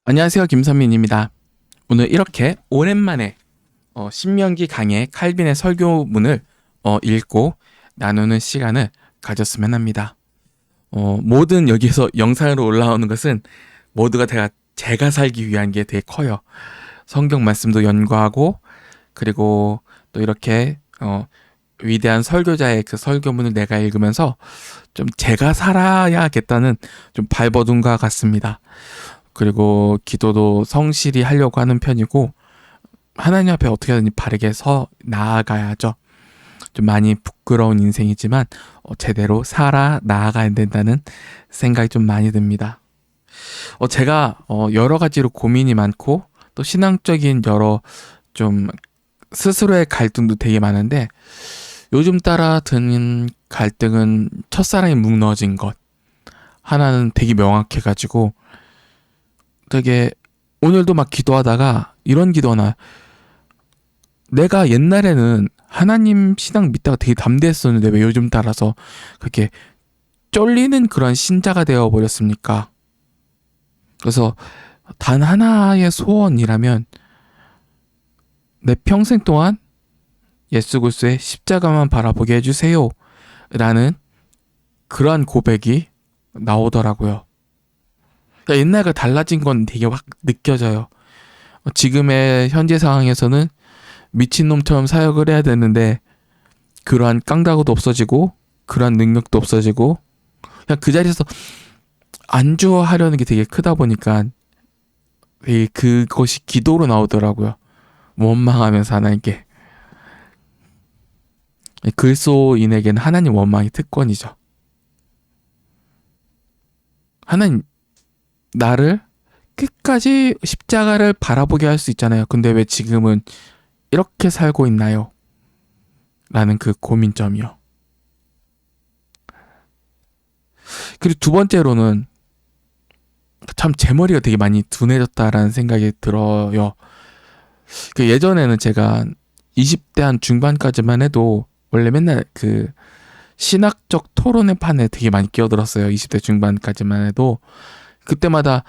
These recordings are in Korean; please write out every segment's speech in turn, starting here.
안녕하세요. 김선민입니다. 오늘 이렇게 오랜만에 신명기 강의 칼빈의 설교문을 읽고 나누는 시간을 가졌으면 합니다. 모든 여기서 영상으로 올라오는 것은 모두가 제가 살기 위한 게 되게 커요. 성경 말씀도 연구하고 그리고 또 이렇게 위대한 설교자의 그 설교문을 내가 읽으면서 좀 제가 살아야겠다는 좀 발버둥과 같습니다. 그리고 기도도 성실히 하려고 하는 편이고 하나님 앞에 어떻게든 바르게 서 나아가야죠. 좀 많이 부끄러운 인생이지만 제대로 살아 나아가야 된다는 생각이 좀 많이 듭니다. 제가 여러 가지로 고민이 많고 또 신앙적인 여러 좀 스스로의 갈등도 되게 많은데 요즘 따라 드는 갈등은 첫사랑이 무너진 것 하나는 되게 명확해가지고 되게 오늘도 막 기도하다가 이런 기도나 내가 옛날에는 하나님 신앙 믿다가 되게 담대했었는데 왜 요즘 따라서 그렇게 쫄리는 그런 신자가 되어 버렸습니까? 그래서 단 하나의 소원이라면 내 평생 동안 예수 그리스도의 십자가만 바라보게 해주세요 라는 그러한 고백이 나오더라고요. 그러니까 옛날과 달라진 건 되게 확 느껴져요. 지금의 현재 상황에서는 미친놈처럼 사역을 해야 되는데 그러한 깡다구도 없어지고 그러한 능력도 없어지고 그냥 그 자리에서 안주하려는 게 되게 크다 보니까 되게 그것이 기도로 나오더라고요. 원망하면서 하나님께. 그리스도인에게는 하나님 원망이 특권이죠. 하나님 나를 끝까지 십자가를 바라보게 할 수 있잖아요. 근데 왜 지금은 이렇게 살고 있나요? 라는 그 고민점이요. 그리고 두 번째로는 참 제 머리가 되게 많이 둔해졌다라는 생각이 들어요. 그 예전에는 제가 20대 한 중반까지만 해도 원래 맨날 그 신학적 토론회 판에 되게 많이 끼어들었어요. 20대 중반까지만 해도 그때마다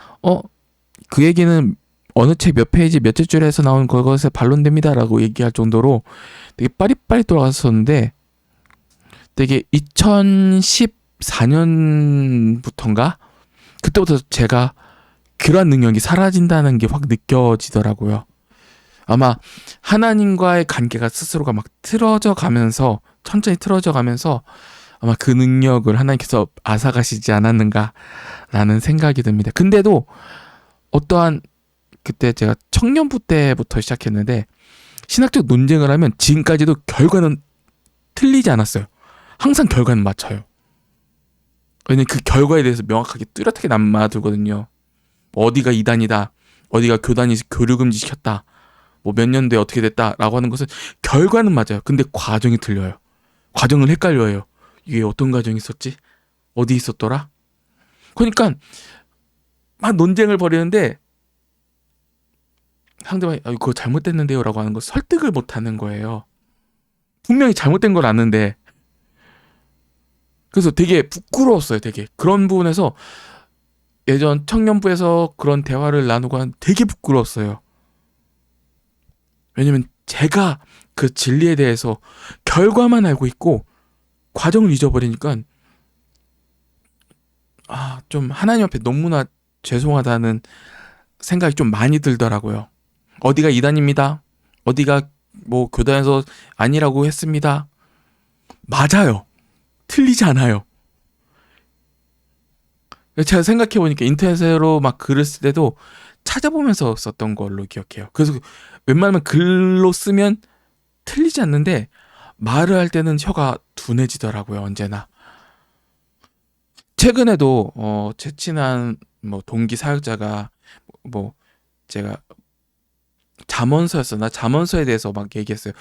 그 얘기는 어느 책 몇 페이지 몇째 줄에서 나온 그것에 반론됩니다라고 얘기할 정도로 되게 빠릿빠릿 돌아갔었는데 되게 2014년부터인가 그때부터 제가 그런 능력이 사라진다는 게 확 느껴지더라고요. 아마 하나님과의 관계가 스스로가 막 틀어져 가면서 천천히 틀어져 가면서 아마 그 능력을 하나님께서 앗아가시지 않았는가라는 생각이 듭니다. 근데도 어떠한 그때 제가 청년부 때부터 시작했는데 신학적 논쟁을 하면 지금까지도 결과는 틀리지 않았어요. 항상 결과는 맞춰요. 왜냐면 그 결과에 대해서 명확하게 뚜렷하게 남아두거든요. 어디가 이단이다, 어디가 교단이 교류금지 시켰다, 뭐 몇 년도에 어떻게 됐다라고 하는 것은 결과는 맞아요. 근데 과정이 틀려요. 과정을 헷갈려요. 이게 어떤 과정이 있었지? 어디 있었더라? 그러니까 막 논쟁을 벌이는데 상대방이 그거 잘못됐는데요 라고 하는 거 설득을 못하는 거예요. 분명히 잘못된 걸 아는데. 그래서 되게 부끄러웠어요. 되게 그런 부분에서 예전 청년부에서 그런 대화를 나누고 한 되게 부끄러웠어요. 왜냐면 제가 그 진리에 대해서 결과만 알고 있고 과정을 잊어버리니까 좀 하나님 앞에 너무나 죄송하다는 생각이 좀 많이 들더라고요. 어디가 이단입니다. 어디가 뭐 교단에서 아니라고 했습니다. 맞아요. 틀리지 않아요. 제가 생각해보니까 인터넷으로 막 글을 쓸 때도 찾아보면서 썼던 걸로 기억해요. 그래서 웬만하면 글로 쓰면 틀리지 않는데 말을 할 때는 혀가 둔해지더라고요. 언제나. 최근에도 제 친한 뭐 동기 사역자가 뭐 제가 잠언서였어. 나 잠언서에 대해서 막 얘기했어요.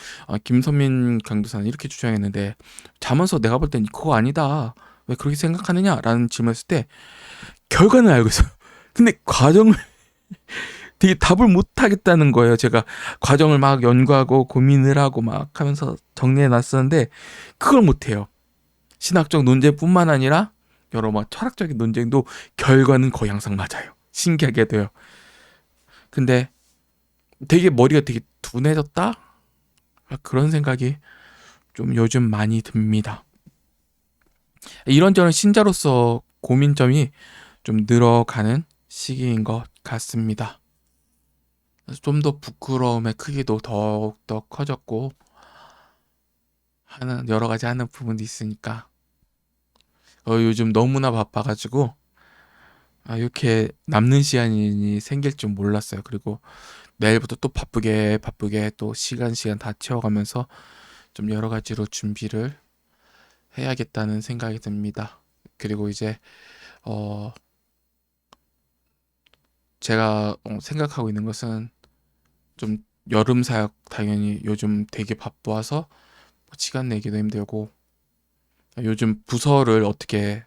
김선민 강도사는 이렇게 주장했는데 잠언서 내가 볼 땐 그거 아니다. 왜 그렇게 생각하느냐? 라는 질문을 했을 때 결과는 알고 있어요. 근데 과정을 되게 답을 못 하겠다는 거예요. 제가 과정을 막 연구하고 고민을 하고 막 하면서 정리해 놨었는데 그걸 못 해요. 신학적 논쟁뿐만 아니라 여러 막 철학적인 논쟁도 결과는 거의 항상 맞아요. 신기하게도요. 근데 되게 머리가 되게 둔해졌다? 그런 생각이 좀 요즘 많이 듭니다. 이런저런 신자로서 고민점이 좀 늘어가는 시기인 것 같습니다. 좀 더 부끄러움의 크기도 더욱더 커졌고 하는 여러 가지 하는 부분도 있으니까 요즘 너무나 바빠가지고 이렇게 남는 시간이 생길 줄 몰랐어요. 그리고 내일부터 또 바쁘게 또 시간 다 채워가면서 좀 여러 가지로 준비를 해야겠다는 생각이 듭니다. 그리고 이제 제가 생각하고 있는 것은 좀 여름 사역 당연히 요즘 되게 바빠서 시간 내기도 힘들고 요즘 부서를 어떻게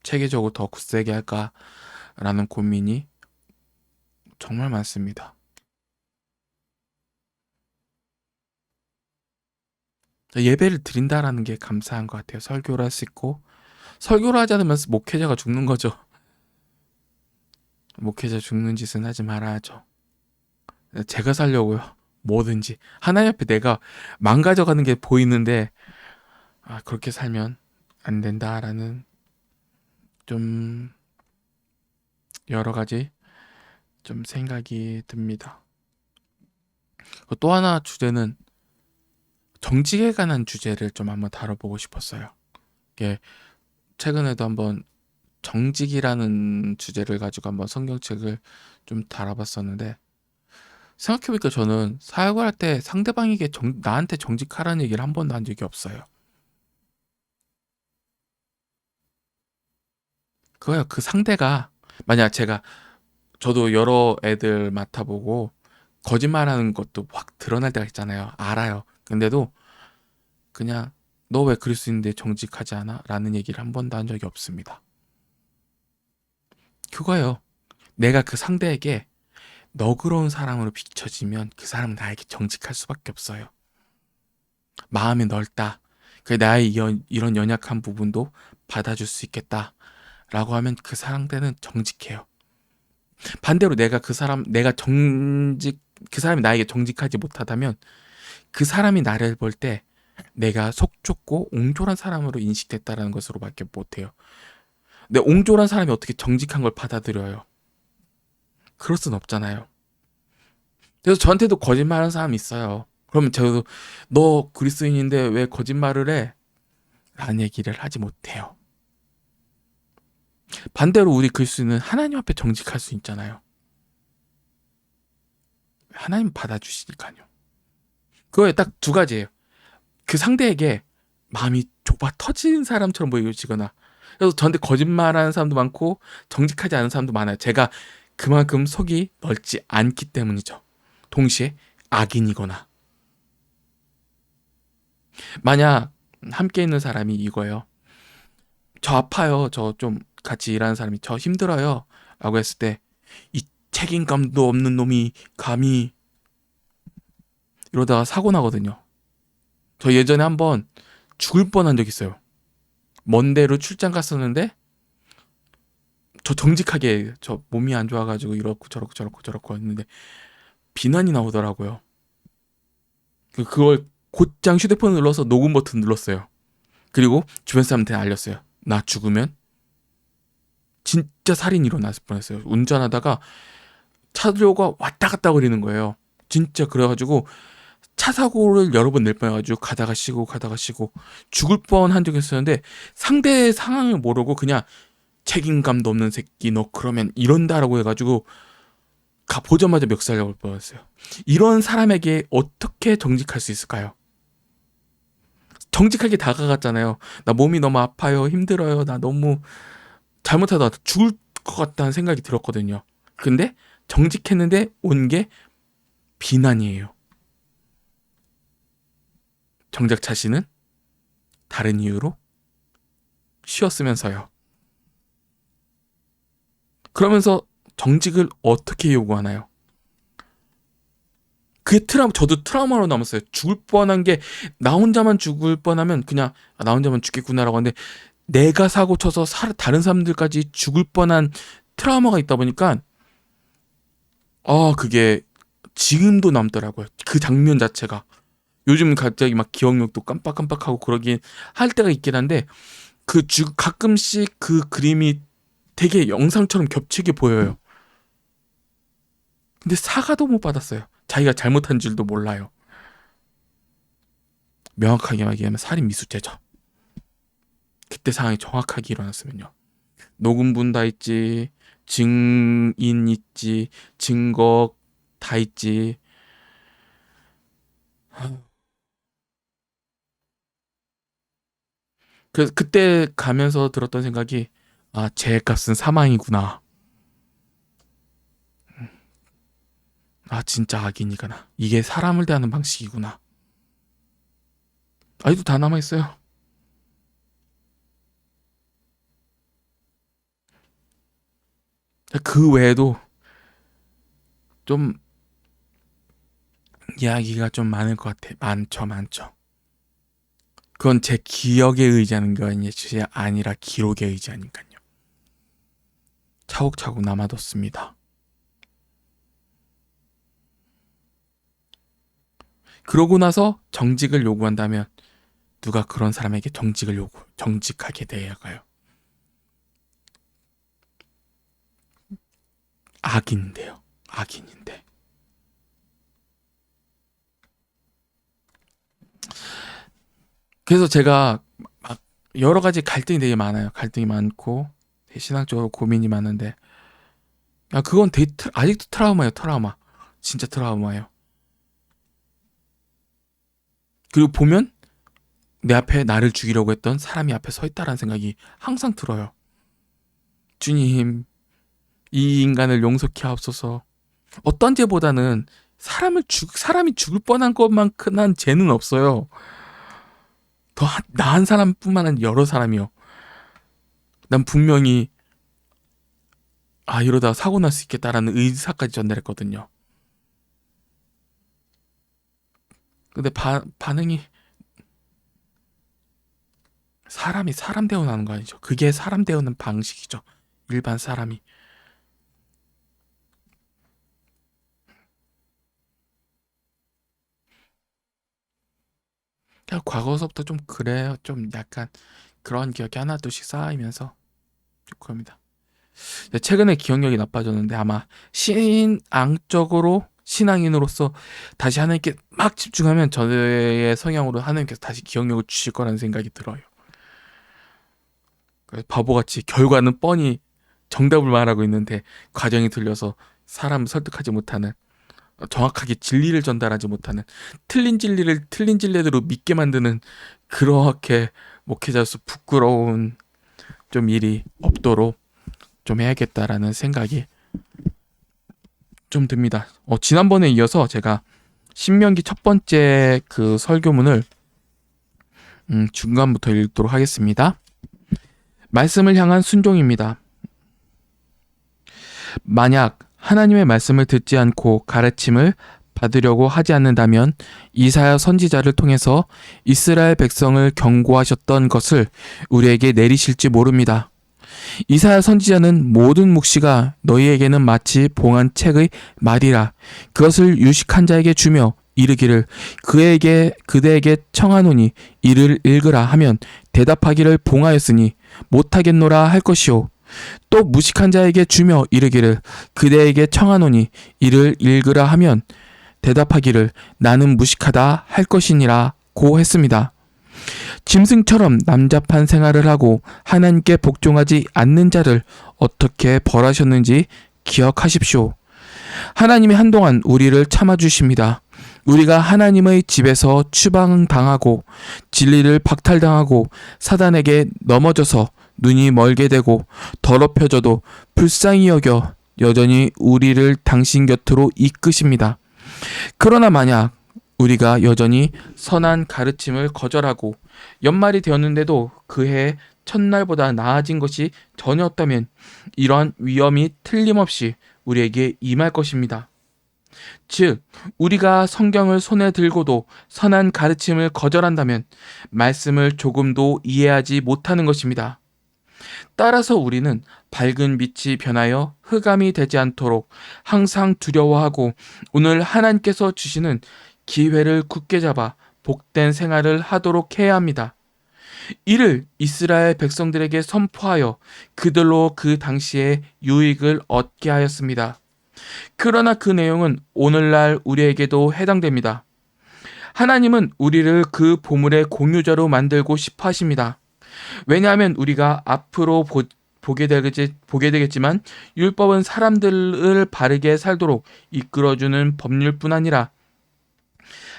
체계적으로 더 굳세게 할까라는 고민이 정말 많습니다. 예배를 드린다라는 게 감사한 것 같아요. 설교를 할 수 있고 설교를 하지 않으면 목회자가 죽는 거죠. 목회자 죽는 짓은 하지 말아야죠. 제가 살려고요. 뭐든지 하나님 앞에 내가 망가져가는 게 보이는데 그렇게 살면 안 된다라는 좀 여러 가지 좀 생각이 듭니다. 또 하나 주제는 정직에 관한 주제를 좀 한번 다뤄보고 싶었어요. 이게 최근에도 한번 정직이라는 주제를 가지고 한번 성경책을 좀 다뤄봤었는데 생각해보니까 저는 사역을 할 때 상대방에게 나한테 정직하라는 얘기를 한 번도 한 적이 없어요. 그거요. 그 상대가 만약 저도 여러 애들 맡아보고 거짓말하는 것도 확 드러날 때가 있잖아요. 알아요. 근데도 그냥 너 왜 그럴 수 있는데 정직하지 않아? 라는 얘기를 한 번도 한 적이 없습니다. 그거예요. 내가 그 상대에게 너그러운 사람으로 비춰지면 그 사람은 나에게 정직할 수밖에 없어요. 마음이 넓다. 나의 이런 연약한 부분도 받아줄 수 있겠다. 라고 하면 그 상대는 정직해요. 반대로 그 사람이 나에게 정직하지 못하다면 그 사람이 나를 볼 때 내가 속 좁고 옹졸한 사람으로 인식됐다라는 것으로밖에 못해요. 근데 옹졸한 사람이 어떻게 정직한 걸 받아들여요? 그럴 순 없잖아요. 그래서 저한테도 거짓말하는 사람이 있어요. 그러면 저도 너 그리스도인인데 왜 거짓말을 해? 라는 얘기를 하지 못해요. 반대로 우리 그리스도인은 하나님 앞에 정직할 수 있잖아요. 하나님 받아주시니까요. 그거에 딱 두 가지예요. 그 상대에게 마음이 좁아 터진 사람처럼 보여지거나 그래서 저한테 거짓말하는 사람도 많고 정직하지 않은 사람도 많아요. 제가 그만큼 속이 넓지 않기 때문이죠. 동시에 악인이거나 만약 함께 있는 사람이 이거예요. 저 아파요. 저 좀 같이 일하는 사람이 저 힘들어요. 라고 했을 때 이 책임감도 없는 놈이 감히 이러다가 사고 나거든요. 저 예전에 한번 죽을 뻔한 적 있어요. 먼 데로 출장 갔었는데 저 정직하게 저 몸이 안 좋아가지고 이렇고 저렇고 했는데 비난이 나오더라고요. 그걸 곧장 휴대폰을 눌러서 녹음 버튼 눌렀어요. 그리고 주변 사람한테 알렸어요. 나 죽으면 진짜 살인이 일어났을 뻔했어요. 운전하다가 차도가 왔다 갔다 거리는 거예요. 진짜 그래가지고 차 사고를 여러 번 낼 뻔해가지고 가다가 쉬고 죽을 뻔한 적이 있었는데 상대의 상황을 모르고 그냥 책임감도 없는 새끼 너 그러면 이런다라고 해가지고 보자마자 멱살 잡을 뻔했어요. 이런 사람에게 어떻게 정직할 수 있을까요? 정직하게 다가갔잖아요. 나 몸이 너무 아파요. 힘들어요. 나 너무 잘못하다 죽을 것 같다는 생각이 들었거든요. 근데 정직했는데 온 게 비난이에요. 정작 자신은 다른 이유로 쉬었으면서요. 그러면서 정직을 어떻게 요구하나요? 그게 저도 트라우마로 남았어요. 죽을 뻔한 게 나 혼자만 죽을 뻔하면 그냥 나 혼자만 죽겠구나라고 하는데 내가 사고 쳐서 다른 사람들까지 죽을 뻔한 트라우마가 있다 보니까 그게 지금도 남더라고요. 그 장면 자체가. 요즘 갑자기 막 기억력도 깜빡깜빡하고 그러긴 할 때가 있긴 한데 가끔씩 그 그림이 되게 영상처럼 겹치게 보여요. 근데 사과도 못 받았어요. 자기가 잘못한 줄도 몰라요. 명확하게 말하면 살인 미수죄죠. 그때 상황이 정확하게 일어났으면요. 녹음분 다 있지, 증인 있지, 증거 다 있지. 그래서 그때 가면서 들었던 생각이, 죄값은 사망이구나. 진짜 악인이구나. 이게 사람을 대하는 방식이구나. 아직도 다 남아있어요. 그 외에도 좀 이야기가 좀 많을 것 같아. 많죠, 많죠. 그건 제 기억에 의지하는 것이 아니라 기록에 의지하니까요. 차곡차곡 남아뒀습니다. 그러고 나서 정직을 요구한다면 누가 그런 사람에게 정직하게 대해가요? 악인인데요. 악인인데. 그래서 제가 막 여러 가지 갈등이 되게 많아요. 갈등이 많고 신앙적으로 고민이 많은데, 그건 되게 아직도 트라우마예요. 트라우마. 진짜 트라우마예요. 그리고 보면 내 앞에 나를 죽이려고 했던 사람이 앞에 서 있다라는 생각이 항상 들어요. 주님, 이 인간을 용서케 하옵소서. 어떤 죄보다는 사람이 죽을 뻔한 것만큼한 죄는 없어요. 더 나한 사람뿐만 아니라 여러 사람이요. 난 분명히 이러다 사고 날 수 있겠다라는 의사까지 전달했거든요. 근데 반응이, 사람이 사람 대우하는 거 아니죠. 그게 사람 대우는 방식이죠. 일반 사람이. 과거서부터 좀 그래요. 좀 약간 그런 기억이 하나둘씩 쌓이면서 좀 그럽니다. 최근에 기억력이 나빠졌는데 아마 신앙적으로 신앙인으로서 다시 하나님께 막 집중하면 저의 성향으로 하나님께서 다시 기억력을 주실 거라는 생각이 들어요. 바보같이 결과는 뻔히 정답을 말하고 있는데 과정이 틀려서 사람을 설득하지 못하는, 정확하게 진리를 전달하지 못하는, 틀린 진리를 틀린 진리대로 믿게 만드는, 그렇게 목회자로서 부끄러운 좀 일이 없도록 좀 해야겠다라는 생각이 좀 듭니다. 지난번에 이어서 제가 신명기 첫 번째 그 설교문을 중간부터 읽도록 하겠습니다. 말씀을 향한 순종입니다. 만약 하나님의 말씀을 듣지 않고 가르침을 받으려고 하지 않는다면 이사야 선지자를 통해서 이스라엘 백성을 경고하셨던 것을 우리에게 내리실지 모릅니다. 이사야 선지자는 모든 묵시가 너희에게는 마치 봉한 책의 말이라. 그것을 유식한 자에게 주며 이르기를 그대에게 청하노니 이를 읽으라 하면 대답하기를 봉하였으니 못하겠노라 할 것이요. 또 무식한 자에게 주며 이르기를 그대에게 청하노니 이를 읽으라 하면 대답하기를 나는 무식하다 할 것이니라고 했습니다. 짐승처럼 남잡한 생활을 하고 하나님께 복종하지 않는 자를 어떻게 벌하셨는지 기억하십시오. 하나님이 한동안 우리를 참아주십니다. 우리가 하나님의 집에서 추방당하고 진리를 박탈당하고 사단에게 넘어져서 눈이 멀게 되고 더럽혀져도 불쌍히 여겨 여전히 우리를 당신 곁으로 이끄십니다. 그러나 만약 우리가 여전히 선한 가르침을 거절하고 연말이 되었는데도 그해 첫날보다 나아진 것이 전혀 없다면 이러한 위험이 틀림없이 우리에게 임할 것입니다. 즉, 우리가 성경을 손에 들고도 선한 가르침을 거절한다면 말씀을 조금도 이해하지 못하는 것입니다. 따라서 우리는 밝은 빛이 변하여 흑암이 되지 않도록 항상 두려워하고 오늘 하나님께서 주시는 기회를 굳게 잡아 복된 생활을 하도록 해야 합니다. 이를 이스라엘 백성들에게 선포하여 그들로 그 당시에 유익을 얻게 하였습니다. 그러나 그 내용은 오늘날 우리에게도 해당됩니다. 하나님은 우리를 그 보물의 공유자로 만들고 싶어 하십니다. 왜냐하면 우리가 앞으로 보게 되겠지만 율법은 사람들을 바르게 살도록 이끌어주는 법률뿐 아니라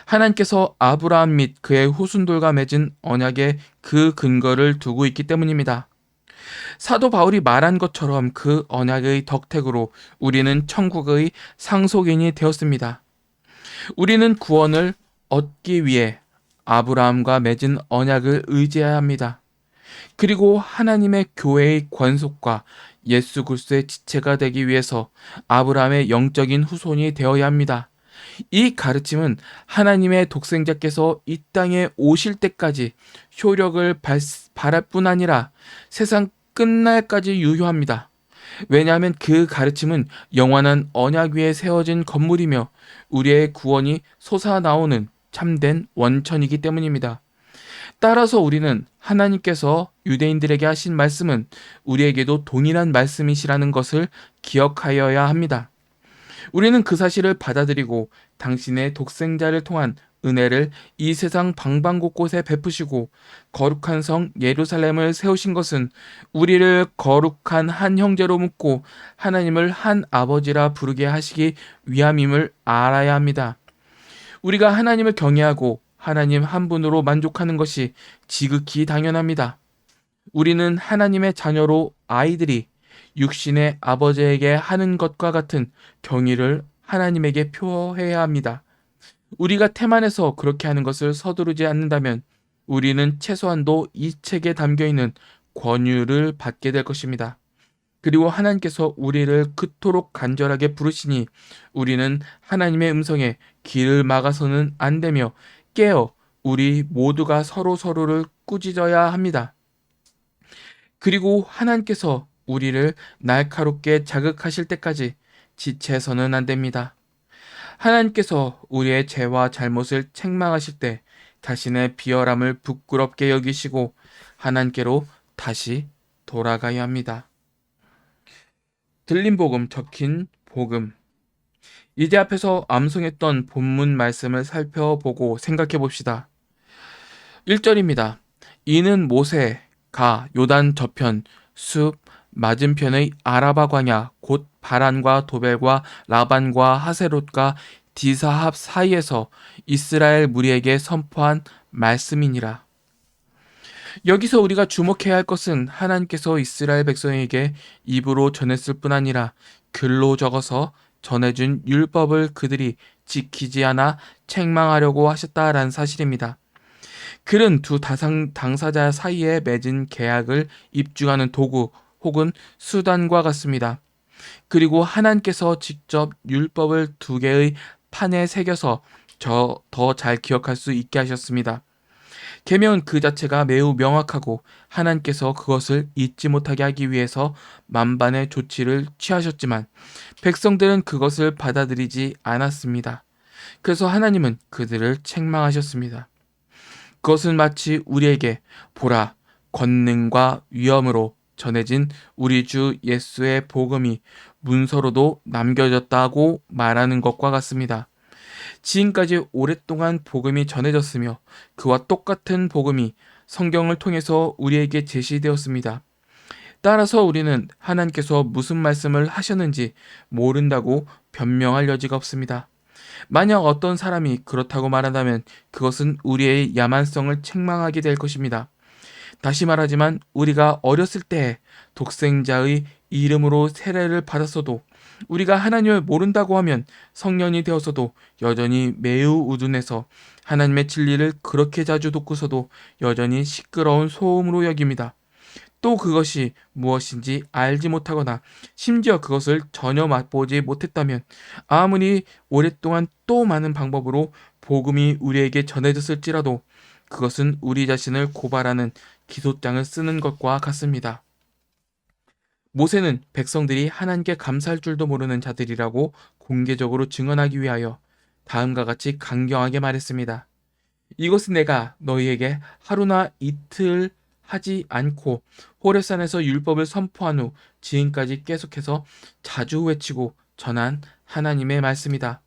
하나님께서 아브라함 및 그의 후손들과 맺은 언약에 그 근거를 두고 있기 때문입니다. 사도 바울이 말한 것처럼 그 언약의 덕택으로 우리는 천국의 상속인이 되었습니다. 우리는 구원을 얻기 위해 아브라함과 맺은 언약을 의지해야 합니다. 그리고 하나님의 교회의 권속과 예수 그리스도의 지체가 되기 위해서 아브라함의 영적인 후손이 되어야 합니다. 이 가르침은 하나님의 독생자께서 이 땅에 오실 때까지 효력을 발할 뿐 아니라 세상 끝날까지 유효합니다. 왜냐하면 그 가르침은 영원한 언약 위에 세워진 건물이며 우리의 구원이 솟아나오는 참된 원천이기 때문입니다. 따라서 우리는 하나님께서 유대인들에게 하신 말씀은 우리에게도 동일한 말씀이시라는 것을 기억하여야 합니다. 우리는 그 사실을 받아들이고 당신의 독생자를 통한 은혜를 이 세상 방방곳곳에 베푸시고 거룩한 성 예루살렘을 세우신 것은 우리를 거룩한 한 형제로 묻고 하나님을 한 아버지라 부르게 하시기 위함임을 알아야 합니다. 우리가 하나님을 경외하고 하나님 한 분으로 만족하는 것이 지극히 당연합니다. 우리는 하나님의 자녀로 아이들이 육신의 아버지에게 하는 것과 같은 경의를 하나님에게 표해야 합니다. 우리가 태만해서 그렇게 하는 것을 서두르지 않는다면 우리는 최소한도 이 책에 담겨있는 권유를 받게 될 것입니다. 그리고 하나님께서 우리를 그토록 간절하게 부르시니 우리는 하나님의 음성에 귀를 막아서는 안 되며 깨어 우리 모두가 서로를 꾸짖어야 합니다. 그리고 하나님께서 우리를 날카롭게 자극하실 때까지 지체해서는 안 됩니다. 하나님께서 우리의 죄와 잘못을 책망하실 때 자신의 비열함을 부끄럽게 여기시고 하나님께로 다시 돌아가야 합니다. 들린 복음 적힌 복음. 이제 앞에서 암송했던 본문 말씀을 살펴보고 생각해 봅시다. 1절입니다. 이는 모세가 요단 저편 숲 맞은편의 아라바 광야 곧 바란과 도벨과 라반과 하세롯과 디사합 사이에서 이스라엘 무리에게 선포한 말씀이니라. 여기서 우리가 주목해야 할 것은 하나님께서 이스라엘 백성에게 입으로 전했을 뿐 아니라 글로 적어서 전해준 율법을 그들이 지키지 않아 책망하려고 하셨다라는 사실입니다. 글은 두 당사자 사이에 맺은 계약을 입증하는 도구 혹은 수단과 같습니다. 그리고 하나님께서 직접 율법을 두 개의 판에 새겨서 더 잘 기억할 수 있게 하셨습니다. 계명은 그 자체가 매우 명확하고 하나님께서 그것을 잊지 못하게 하기 위해서 만반의 조치를 취하셨지만 백성들은 그것을 받아들이지 않았습니다. 그래서 하나님은 그들을 책망하셨습니다. 그것은 마치 우리에게 보라, 권능과 위엄으로 전해진 우리 주 예수의 복음이 문서로도 남겨졌다고 말하는 것과 같습니다. 지금까지 오랫동안 복음이 전해졌으며 그와 똑같은 복음이 성경을 통해서 우리에게 제시되었습니다. 따라서 우리는 하나님께서 무슨 말씀을 하셨는지 모른다고 변명할 여지가 없습니다. 만약 어떤 사람이 그렇다고 말한다면 그것은 우리의 야만성을 책망하게 될 것입니다. 다시 말하지만 우리가 어렸을 때 독생자의 이름으로 세례를 받았어도 우리가 하나님을 모른다고 하면 성년이 되어서도 여전히 매우 우둔해서 하나님의 진리를 그렇게 자주 듣고서도 여전히 시끄러운 소음으로 여깁니다. 또 그것이 무엇인지 알지 못하거나 심지어 그것을 전혀 맛보지 못했다면 아무리 오랫동안 또 많은 방법으로 복음이 우리에게 전해졌을지라도 그것은 우리 자신을 고발하는 기소장을 쓰는 것과 같습니다. 모세는 백성들이 하나님께 감사할 줄도 모르는 자들이라고 공개적으로 증언하기 위하여 다음과 같이 강경하게 말했습니다. 이것은 내가 너희에게 하루나 이틀 하지 않고 호렙산에서 율법을 선포한 후 지금까지 계속해서 자주 외치고 전한 하나님의 말씀이다.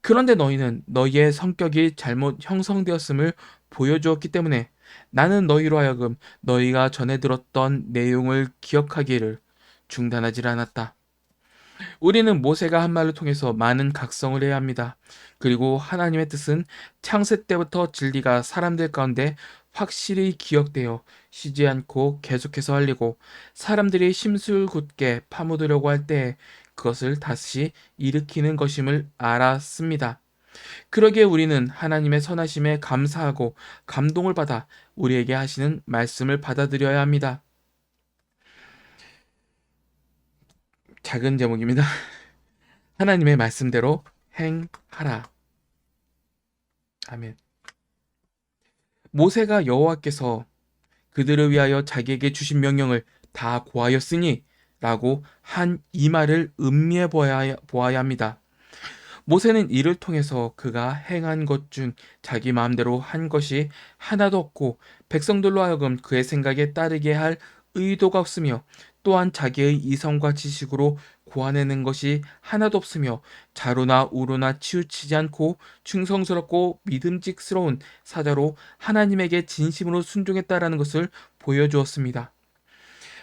그런데 너희는 너희의 성격이 잘못 형성되었음을 보여주었기 때문에 나는 너희로 하여금 너희가 전에 들었던 내용을 기억하기를 중단하지 않았다. 우리는 모세가 한 말을 통해서 많은 각성을 해야 합니다. 그리고 하나님의 뜻은 창세 때부터 진리가 사람들 가운데 확실히 기억되어 쉬지 않고 계속해서 알리고 사람들이 심술궂게 파묻으려고 할 때 그것을 다시 일으키는 것임을 알았습니다. 그러기에 우리는 하나님의 선하심에 감사하고 감동을 받아 우리에게 하시는 말씀을 받아들여야 합니다. 작은 제목입니다. 하나님의 말씀대로 행하라. 아멘. 모세가 여호와께서 그들을 위하여 자기에게 주신 명령을 다 고하였으니 라고 한 이 말을 음미해 보아야 합니다. 모세는 이를 통해서 그가 행한 것 중 자기 마음대로 한 것이 하나도 없고 백성들로 하여금 그의 생각에 따르게 할 의도가 없으며 또한 자기의 이성과 지식으로 고안해낸 것이 하나도 없으며 자로나 우로나 치우치지 않고 충성스럽고 믿음직스러운 사자로 하나님에게 진심으로 순종했다라는 것을 보여주었습니다.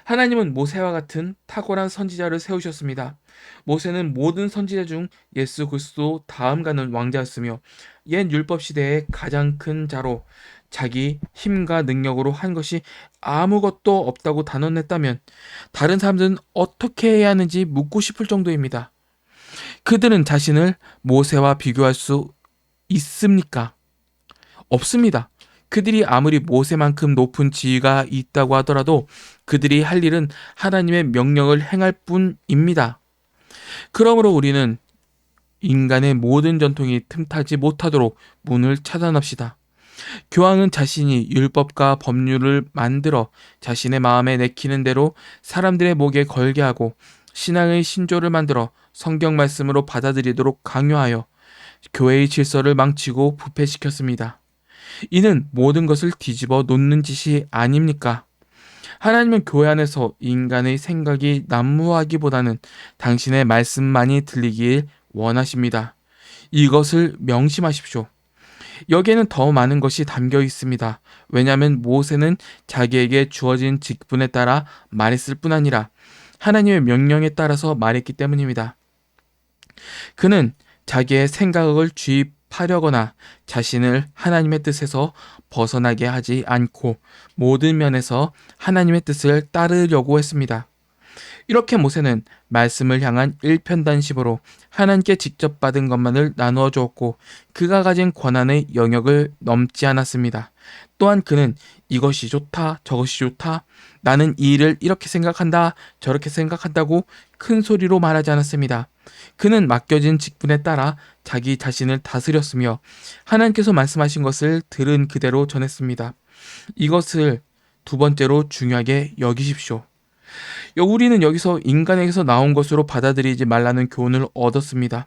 하나님은 모세와 같은 탁월한 선지자를 세우셨습니다. 모세는 모든 선지자 중 예수 그리스도 다음 가는 왕자였으며 옛 율법 시대의 가장 큰 자로 자기 힘과 능력으로 한 것이 아무것도 없다고 단언했다면 다른 사람들은 어떻게 해야 하는지 묻고 싶을 정도입니다. 그들은 자신을 모세와 비교할 수 있습니까? 없습니다. 그들이 아무리 모세만큼 높은 지위가 있다고 하더라도 그들이 할 일은 하나님의 명령을 행할 뿐입니다. 그러므로 우리는 인간의 모든 전통이 틈타지 못하도록 문을 차단합시다. 교황은 자신이 율법과 법률을 만들어 자신의 마음에 내키는 대로 사람들의 목에 걸게 하고 신앙의 신조를 만들어 성경 말씀으로 받아들이도록 강요하여 교회의 질서를 망치고 부패시켰습니다. 이는 모든 것을 뒤집어 놓는 짓이 아닙니까? 하나님은 교회 안에서 인간의 생각이 난무하기보다는 당신의 말씀만이 들리길 원하십니다. 이것을 명심하십시오. 여기에는 더 많은 것이 담겨 있습니다. 왜냐하면 모세는 자기에게 주어진 직분에 따라 말했을 뿐 아니라 하나님의 명령에 따라서 말했기 때문입니다. 그는 자기의 생각을 주입하려거나 자신을 하나님의 뜻에서 벗어나게 하지 않고 모든 면에서 하나님의 뜻을 따르려고 했습니다. 이렇게 모세는 말씀을 향한 일편단심으로 하나님께 직접 받은 것만을 나누어 주었고 그가 가진 권한의 영역을 넘지 않았습니다. 또한 그는 이것이 좋다, 저것이 좋다, 나는 이 일을 이렇게 생각한다, 저렇게 생각한다고 큰 소리로 말하지 않았습니다. 그는 맡겨진 직분에 따라 자기 자신을 다스렸으며 하나님께서 말씀하신 것을 들은 그대로 전했습니다. 이것을 두 번째로 중요하게 여기십시오. 우리는 여기서 인간에게서 나온 것으로 받아들이지 말라는 교훈을 얻었습니다.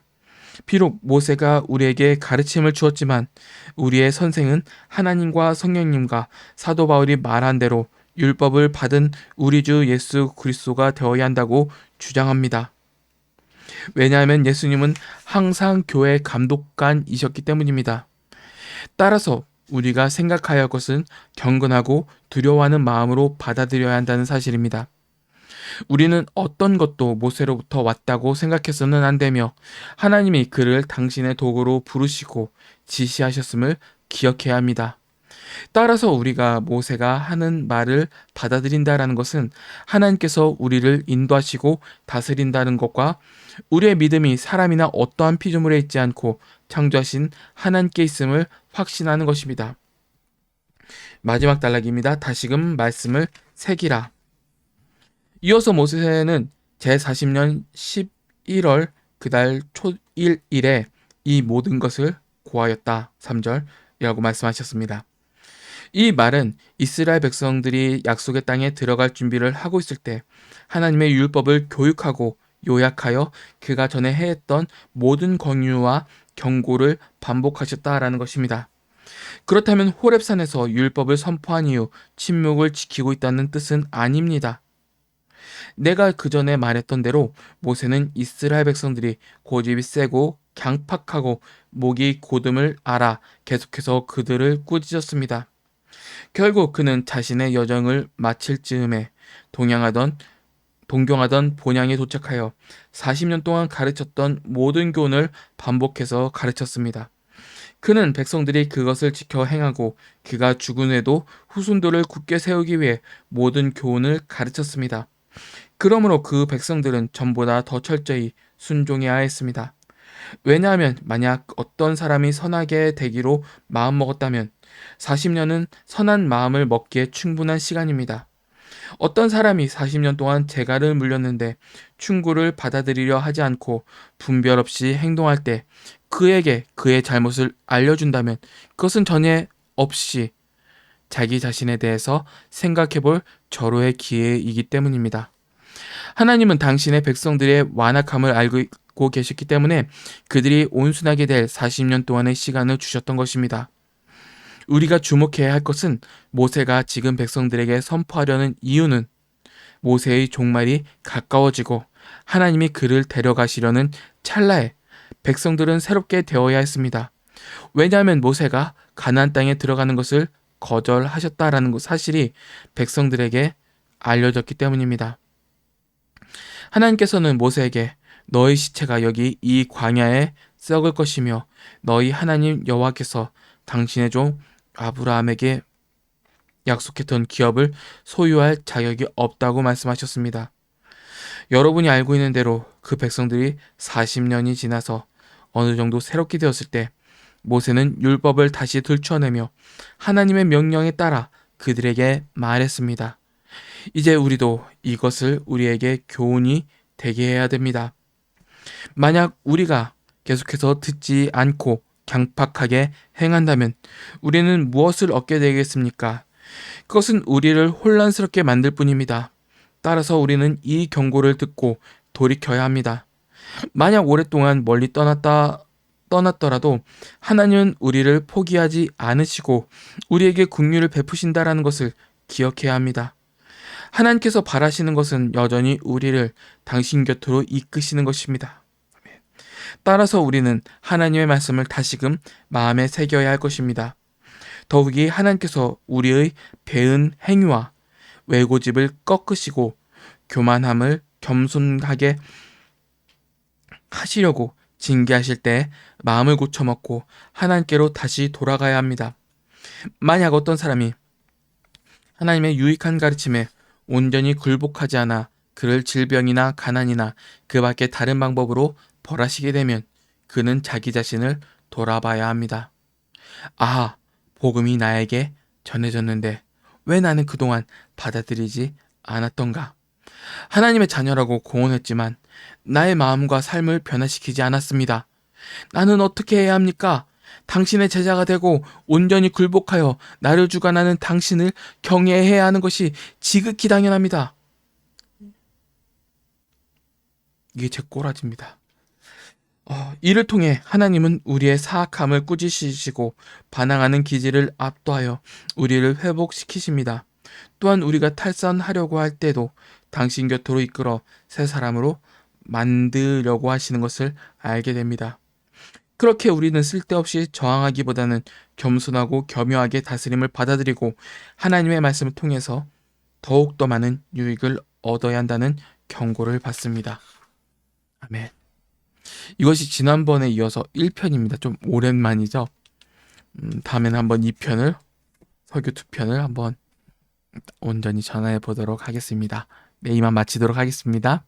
비록 모세가 우리에게 가르침을 주었지만 우리의 선생은 하나님과 성령님과 사도 바울이 말한 대로 율법을 받은 우리 주 예수 그리스도가 되어야 한다고 주장합니다. 왜냐하면 예수님은 항상 교회 감독관이셨기 때문입니다. 따라서 우리가 생각해야 할 것은 경건하고 두려워하는 마음으로 받아들여야 한다는 사실입니다. 우리는 어떤 것도 모세로부터 왔다고 생각해서는 안 되며 하나님이 그를 당신의 도구로 부르시고 지시하셨음을 기억해야 합니다. 따라서 우리가 모세가 하는 말을 받아들인다라는 것은 하나님께서 우리를 인도하시고 다스린다는 것과 우리의 믿음이 사람이나 어떠한 피조물에 있지 않고 창조하신 하나님께 있음을 확신하는 것입니다. 마지막 단락입니다. 다시금 말씀을 새기라. 이어서 모세는 제40년 11월 그달 초일일에 이 모든 것을 고하였다. 3절이라고 말씀하셨습니다. 이 말은 이스라엘 백성들이 약속의 땅에 들어갈 준비를 하고 있을 때 하나님의 율법을 교육하고 요약하여 그가 전에 해했던 모든 권유와 경고를 반복하셨다라는 것입니다. 그렇다면 호렙산에서 율법을 선포한 이후 침묵을 지키고 있다는 뜻은 아닙니다. 내가 그 전에 말했던 대로 모세는 이스라엘 백성들이 고집이 세고 강팍하고 목이 곧음을 알아 계속해서 그들을 꾸짖었습니다. 결국 그는 자신의 여정을 마칠 즈음에 동경하던 본향에 도착하여 40년 동안 가르쳤던 모든 교훈을 반복해서 가르쳤습니다. 그는 백성들이 그것을 지켜 행하고 그가 죽은 후에도 후손들을 굳게 세우기 위해 모든 교훈을 가르쳤습니다. 그러므로 그 백성들은 전보다 더 철저히 순종해야 했습니다. 왜냐하면 만약 어떤 사람이 선하게 되기로 마음먹었다면 40년은 선한 마음을 먹기에 충분한 시간입니다. 어떤 사람이 40년 동안 재갈을 물렸는데 충고를 받아들이려 하지 않고 분별 없이 행동할 때 그에게 그의 잘못을 알려준다면 그것은 전혀 없이 자기 자신에 대해서 생각해볼 절호의 기회이기 때문입니다. 하나님은 당신의 백성들의 완악함을 알고 계셨기 때문에 그들이 온순하게 될 40년 동안의 시간을 주셨던 것입니다. 우리가 주목해야 할 것은 모세가 지금 백성들에게 선포하려는 이유는 모세의 종말이 가까워지고 하나님이 그를 데려가시려는 찰나에 백성들은 새롭게 되어야 했습니다. 왜냐하면 모세가 가나안 땅에 들어가는 것을 거절하셨다라는 사실이 백성들에게 알려졌기 때문입니다. 하나님께서는 모세에게 너희 시체가 여기 이 광야에 썩을 것이며 너희 하나님 여호와께서 당신의 종 아브라함에게 약속했던 기업을 소유할 자격이 없다고 말씀하셨습니다. 여러분이 알고 있는 대로 그 백성들이 40년이 지나서 어느 정도 새롭게 되었을 때 모세는 율법을 다시 들춰내며 하나님의 명령에 따라 그들에게 말했습니다. 이제 우리도 이것을 우리에게 교훈이 되게 해야 됩니다. 만약 우리가 계속해서 듣지 않고 강팍하게 행한다면 우리는 무엇을 얻게 되겠습니까? 그것은 우리를 혼란스럽게 만들 뿐입니다. 따라서 우리는 이 경고를 듣고 돌이켜야 합니다. 만약 오랫동안 멀리 떠났더라도 하나님은 우리를 포기하지 않으시고 우리에게 긍휼을 베푸신다라는 것을 기억해야 합니다. 하나님께서 바라시는 것은 여전히 우리를 당신 곁으로 이끄시는 것입니다. 따라서 우리는 하나님의 말씀을 다시금 마음에 새겨야 할 것입니다. 더욱이 하나님께서 우리의 배은 행위와 외고집을 꺾으시고 교만함을 겸손하게 하시려고 징계하실 때 마음을 고쳐먹고 하나님께로 다시 돌아가야 합니다. 만약 어떤 사람이 하나님의 유익한 가르침에 온전히 굴복하지 않아 그를 질병이나 가난이나 그 밖에 다른 방법으로 벌하시게 되면 그는 자기 자신을 돌아봐야 합니다. 아, 복음이 나에게 전해졌는데 왜 나는 그동안 받아들이지 않았던가? 하나님의 자녀라고 공언했지만 나의 마음과 삶을 변화시키지 않았습니다. 나는 어떻게 해야 합니까? 당신의 제자가 되고 온전히 굴복하여 나를 주관하는 당신을 경외해야 하는 것이 지극히 당연합니다. 이게 제 꼬라지입니다. 이를 통해 하나님은 우리의 사악함을 꾸짖으시고 반항하는 기질을 압도하여 우리를 회복시키십니다. 또한 우리가 탈선하려고 할 때도 당신 곁으로 이끌어 새 사람으로 만들려고 하시는 것을 알게 됩니다. 그렇게 우리는 쓸데없이 저항하기보다는 겸손하고 겸허하게 다스림을 받아들이고 하나님의 말씀을 통해서 더욱더 많은 유익을 얻어야 한다는 경고를 받습니다. 아멘. 이것이 지난번에 이어서 1편입니다. 좀 오랜만이죠. 다음에는 한번 2편을 설교 2편을 한번 온전히 전화해 보도록 하겠습니다. 네, 이만 마치도록 하겠습니다.